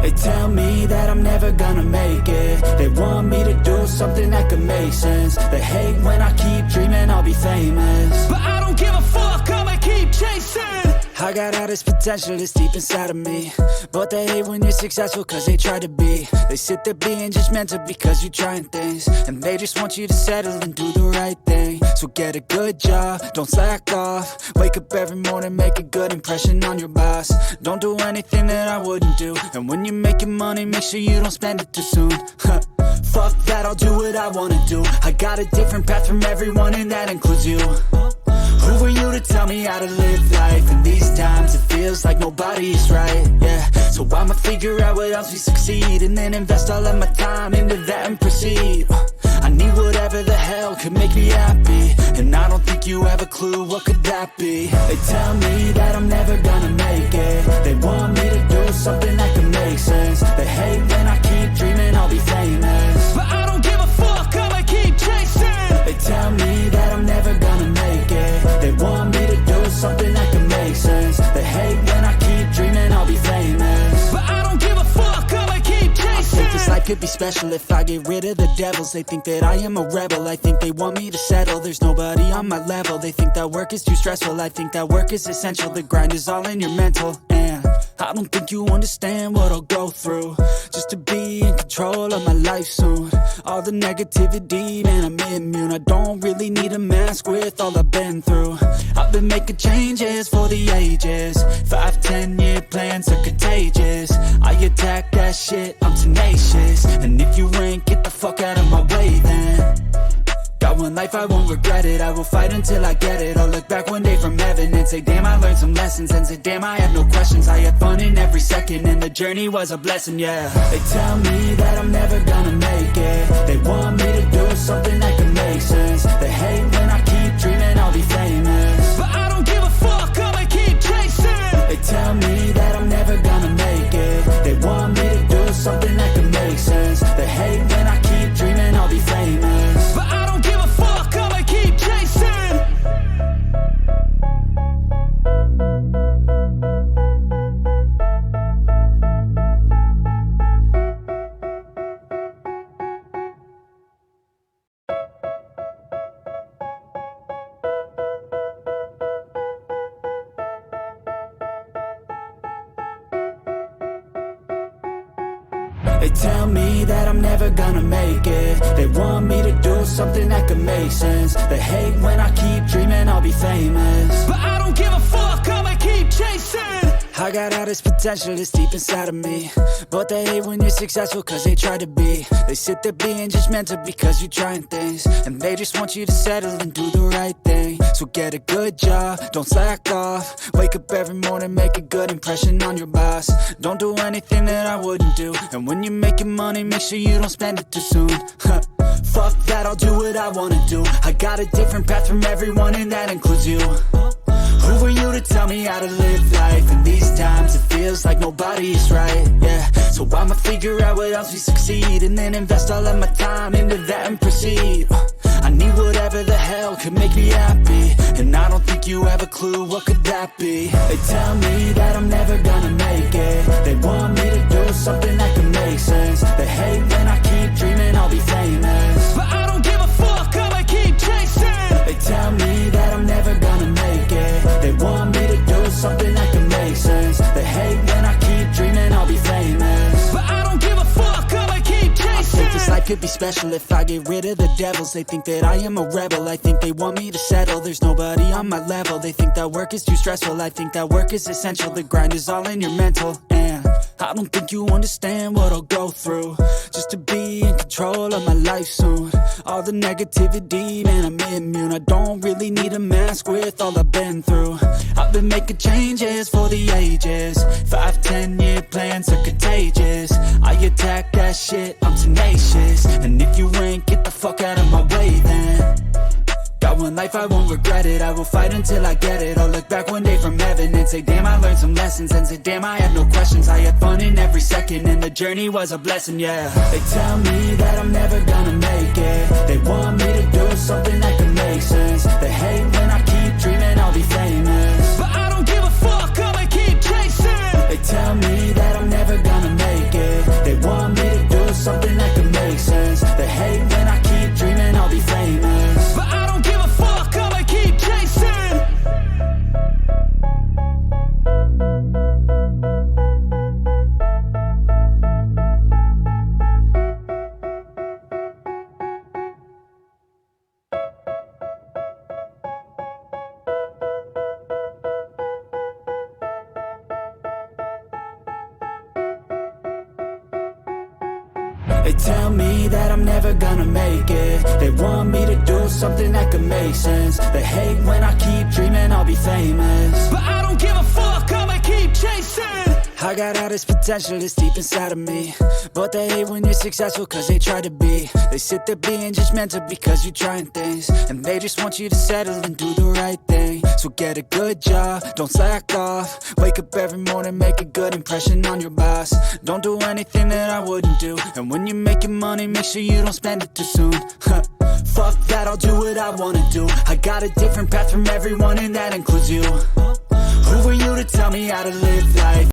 They tell me that I'm never gonna make it. They want me to do something that could make sense. They hate when I keep dreaming I'll be famous, but I don't give a fuck, I'ma keep chasing. I got all this potential that's deep inside of me, but they hate when you're successful cause they try to be. They sit there being judgmental because you're trying things, and they just want you to settle and do the right thing. So get a good job, don't slack off. Wake up every morning, make a good impression on your boss. Don't do anything that I wouldn't do, and when you're making money, make sure you don't spend it too soon. Fuck that, I'll do what I wanna do. I got a different path from everyone, and that includes you. Who are you to tell me how to live life? In these times it feels like nobody's right, yeah. So I'ma figure out what else we succeed, and then invest all of my time into that and proceed. I need whatever the hell could make me happy, and I don't think you have a clue what could that be. They tell me that I'm never gonna make it. They want me to do something that can make sense. They hate when I keep dreaming I'll be famous, but I don't give a fuck, I'ma keep chasing. They tell me that I'm never gonna make it. They want me to do something that can make sense. They hate when I keep dreaming I'll be famous, but I don't give a fuck, I'ma keep chasing. I think this life could be special if I get rid of the devils. They think that I am a rebel, I think they want me to settle. There's nobody on my level, they think that work is too stressful. I think that work is essential, the grind is all in your mental. And I don't think you understand what I'll go through just to be in control of my life soon. All the negativity, man, I'm immune. I don't really need a mask with all I've been through. I've been making changes for the ages. 5-10 year plans are contagious. I attack that shit, I'm tenacious. And if you ain't, get the fuck out of my way then. Got one life, I won't regret it. I will fight until I get it. I'll look back one day from heaven and say, damn, I learned some lessons. And say, damn, I have no questions. I had fun in every second, and the journey was a blessing, yeah. They tell me that I'm never gonna make it. They want me to do something that can make sense. They hate when I keep dreaming I'll be famous, but I don't give a fuck, I'ma keep chasing. They tell me that I'm never gonna make it. They want me to do something that can make sense. They hate when I keep dreaming I'll be famous, but I don't give a fuck, I'ma keep chasing. They tell me that I'm never gonna make it. They want me to do something that can make sense. They hate when I keep dreaming I'll be famous, but I don't give a fuck, I'ma keep chasing. I got all this potential that's deep inside of me, but they hate when you're successful cause they try to be. They sit there being judgmental because you're trying things, and they just want you to settle and do the right thing. So get a good job, don't slack off. Wake up every morning, make a good impression on your boss. Don't do anything that I wouldn't do, and when you're making money, make sure you don't spend it too soon. Fuck that, I'll do what I wanna do. I got a different path from everyone, and that includes you. Who are you to tell me how to live life? In these times it feels like nobody's right, yeah. So I'ma figure out what else we succeed, and then invest all of my time into that and proceed. I need whatever the hell could make me happy, and I don't think you have a clue what could that be. They tell me that I'm never gonna make it. They want me to do something that can make sense. They hate when I keep dreaming I'll be famous, but I don't give a fuck, I'ma keep chasing. They tell me that I'm never gonna make it. They want me to do something that can make sense. They hate when I keep dreaming I'll be famous, but I don't give a fuck, I'ma keep chasing. I think this life could be special if I get rid of the devils. They think that I am a rebel, I think they want me to settle. There's nobody on my level, they think that work is too stressful. I think that work is essential, the grind is all in your mental. And I don't think you understand what I'll go through just to be in control of my life soon. All the negativity, man, I'm immune. I don't really need a mask with all I've been through. I've been making changes for the ages. 5-10 year plans are contagious. I attack that shit, I'm tenacious. And if you ain't, get the fuck out of my way then. Got one life, I won't regret it. I will fight until I get it. I'll look back one day from heaven and say, damn, I learned some lessons. And say, damn, I have no questions. I had fun in every second, and the journey was a blessing, yeah. They tell me that I'm never gonna make it. They want me to do something that can make sense. They hate when I keep dreaming I'll be famous, but I don't give a fuck, I'ma keep chasing. They tell me that I'm never gonna make it. They tell me that I'm never gonna make it. They want me to do something that could make sense. They hate when I keep dreaming I'll be famous, but I don't give a fuck, I'ma keep chasing. I got all this potential that's deep inside of me, but they hate when you're successful cause they try to be. They sit there being judgmental because you're trying things, and they just want you to settle and do the right thing. So get a good job, don't slack off. Wake up every morning, make a good impression on your boss. Don't do anything that I wouldn't do, and when you're making money, make sure you don't spend it too soon. Fuck that, I'll do what I wanna do. I got a different path from everyone and that includes you. Who are you to tell me how to live life?